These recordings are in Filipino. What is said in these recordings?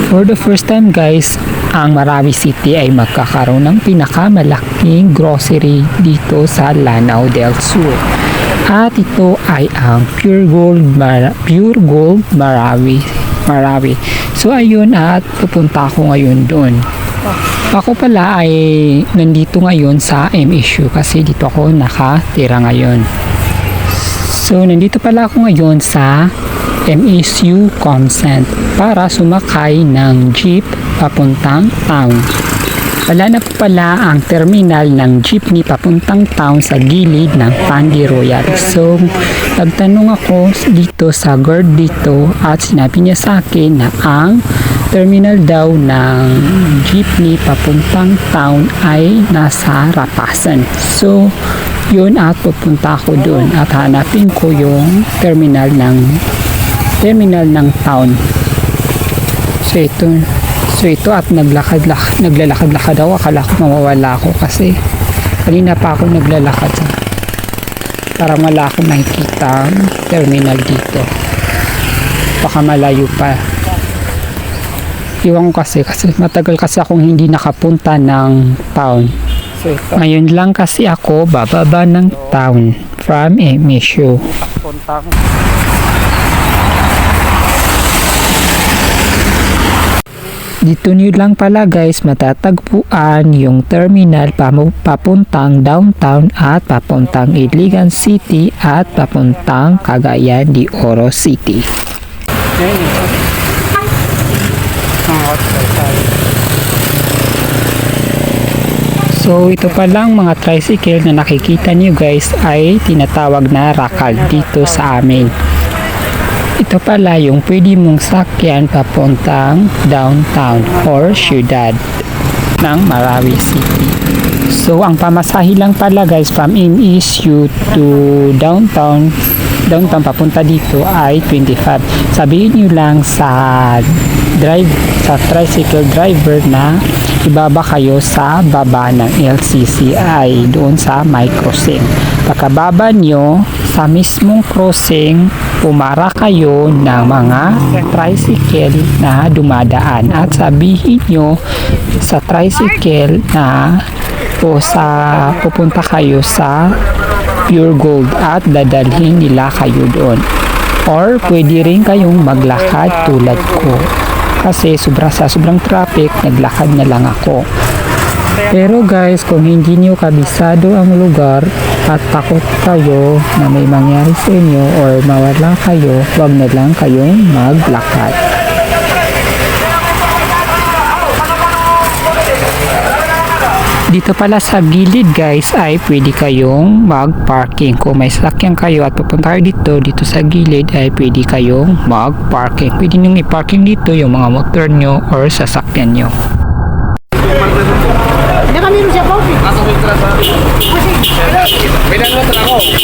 For the first time guys, ang Marawi City ay magkakaroon ng pinakamalaking grocery dito sa Lanao del Sur. At ito ay ang Pure Gold Marawi. So ayun, at pupunta ako ngayon doon. Ako pala ay nandito ngayon sa MSU kasi dito ako nakatira ngayon. So nandito pala ako ngayon sa MSU Consent para sumakay ng jeep papuntang town. Wala na po pala ang terminal ng jeepney papuntang town sa gilid ng Pandi Royal. So nagtanong ako dito sa guard dito at sinabi niya sa akin na ang terminal daw ng jeepney papuntang town ay nasa Rapasan. So yun, at pupunta ako doon at hanapin ko yung terminal ng town. So ito at naglalakad ako. Akala ko mawawala ako kasi kanina pa ako naglalakad. Parang wala akong makikita terminal dito. Baka malayo pa. Iwan ko kasi matagal kasi akong hindi nakapunta ng town. So ngayon lang kasi ako bababa ng town from MSU. Dito nyo lang pala guys matatagpuan yung terminal papuntang downtown at papuntang Iligan City at papuntang Cagayan de Oro City. So ito palang mga tricycle na nakikita nyo guys ay tinatawag na rakal dito sa amin. Ito pala yung pwede mong sakyan papuntang downtown or syudad ng Marawi City. So ang pamasahe lang pala guys from MSU to downtown papunta dito ay 25. Sabihin nyo lang sa tricycle driver na ibaba kayo sa baba ng LCCI doon sa may crossing. Pagkababa nyo sa mismong crossing, pumara kayo ng mga tricycle na dumadaan at sabihin nyo sa tricycle na pupunta kayo sa Pure Gold at dadalhin nila kayo doon. Or pwede rin kayong maglakad tulad ko. Kasi sobrang traffic, naglakad na lang ako. Pero guys, kung hindi nyo kabisado ang lugar at takot kayo na may mangyari sa inyo or mawala kayo, wag na lang kayong maglakad. Dito pala sa gilid guys ay pwede kayong mag-parking. Kung may sasakyan kayo at pupunta kayo dito sa gilid ay pwede kayong mag-parking. Pwede nyo i-parking dito yung mga motor nyo or sasakyan nyo.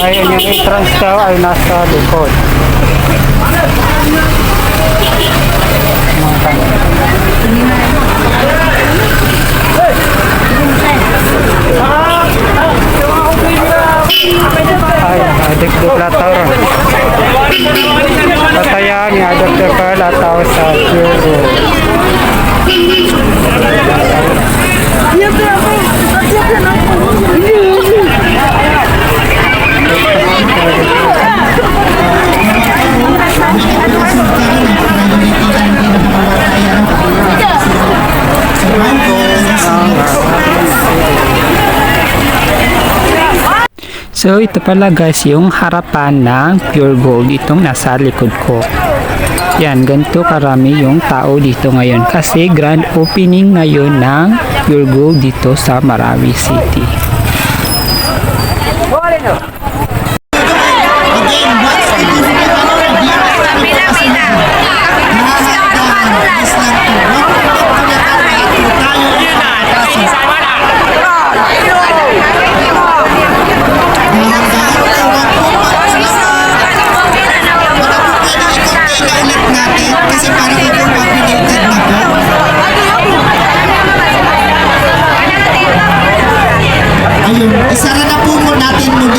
Ayan yung entrance daw ay nasa likod. Adik dupla taon. Katayan ni adik dupla taon sa Pure. So ito pala guys yung harapan ng Pure Gold, itong nasa likod ko. Yan, ganito karami yung tao dito ngayon kasi grand opening ngayon ng Pure Gold dito sa Marawi City. Ayun, isara na po natin muli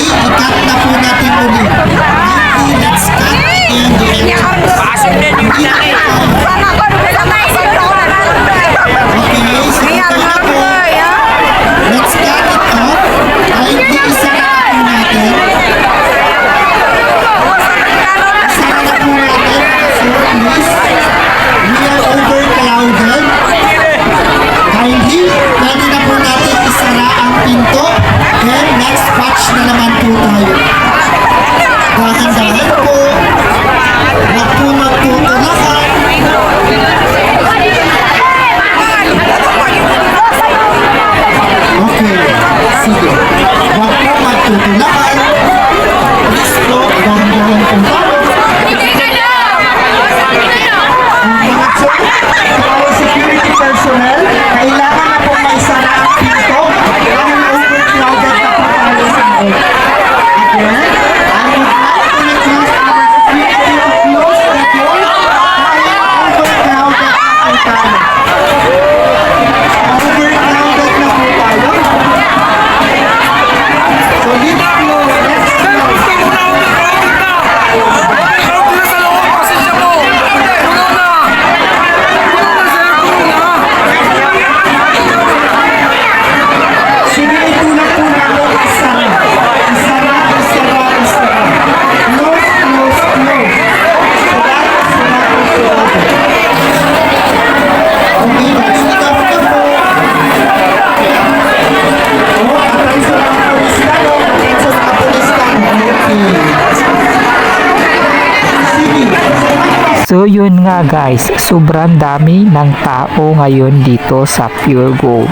So yun nga guys, sobrang dami ng tao ngayon dito sa Pure Gold.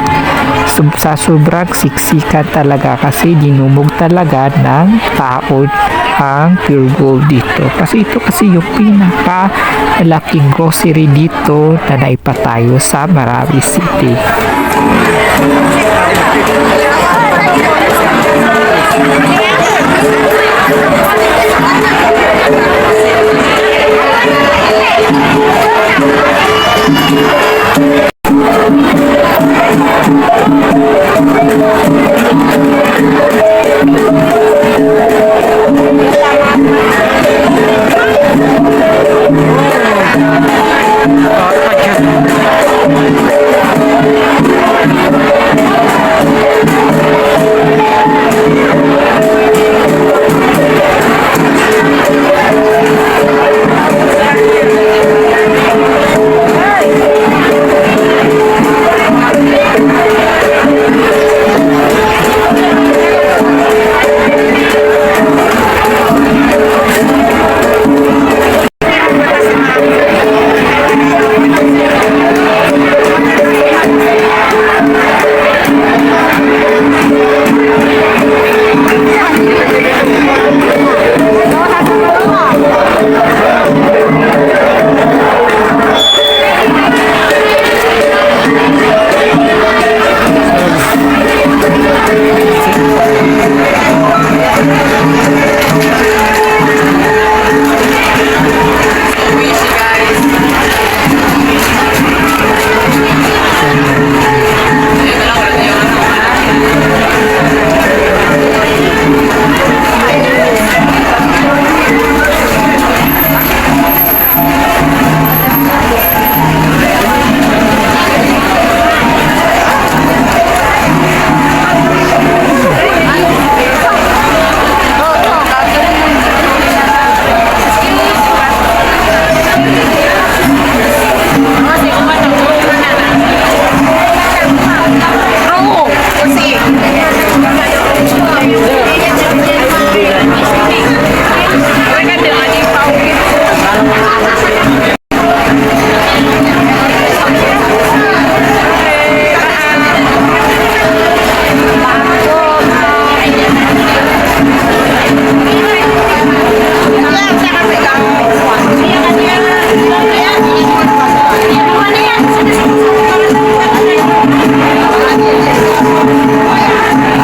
Sa sobrang siksikan talaga kasi dinumog talaga ng tao ang Pure Gold dito. Kasi ito kasi yung pinaka malaking grocery dito na naipatayo sa Marawi City.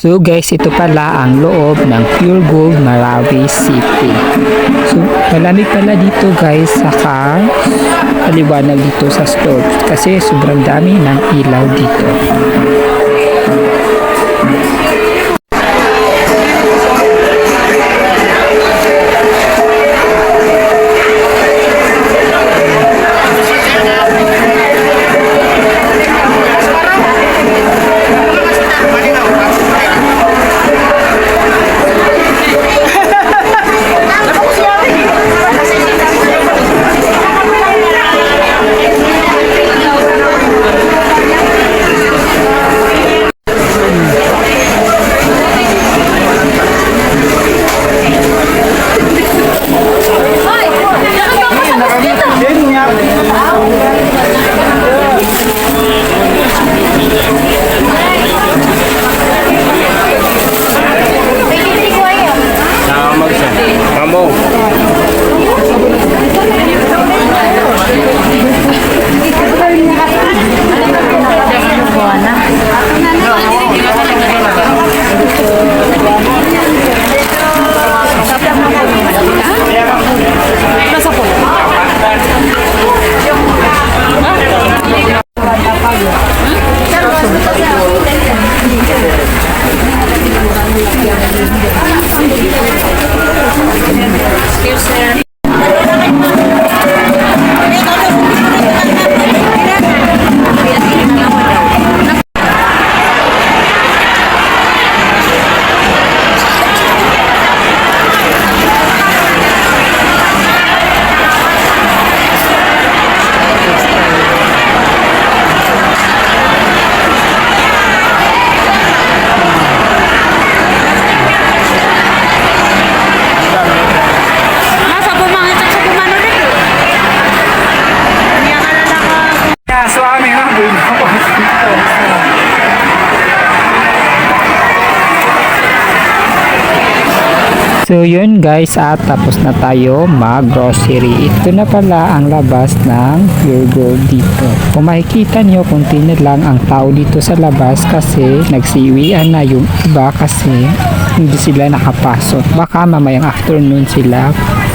So guys, ito pala ang loob ng Pure Gold Marawi City. So malamig pala dito guys, saka maliwanag dito sa store kasi sobrang dami ng ilaw dito. aso aming habol na po dito. So yun guys, tapos na tayo mag-grocery. Ito na pala ang labas ng Pure Gold dito. Kung makikita nyo, kunti na lang ang tao dito sa labas kasi nagsiwian na yung iba kasi hindi sila nakapasok. Baka mamayang afternoon sila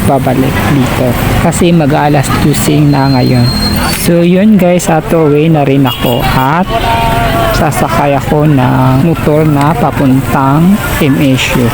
babalik dito kasi mag-alas 2 na ngayon. So yun guys, away na rin ako at sasakay ako ng motor na papuntang MSU.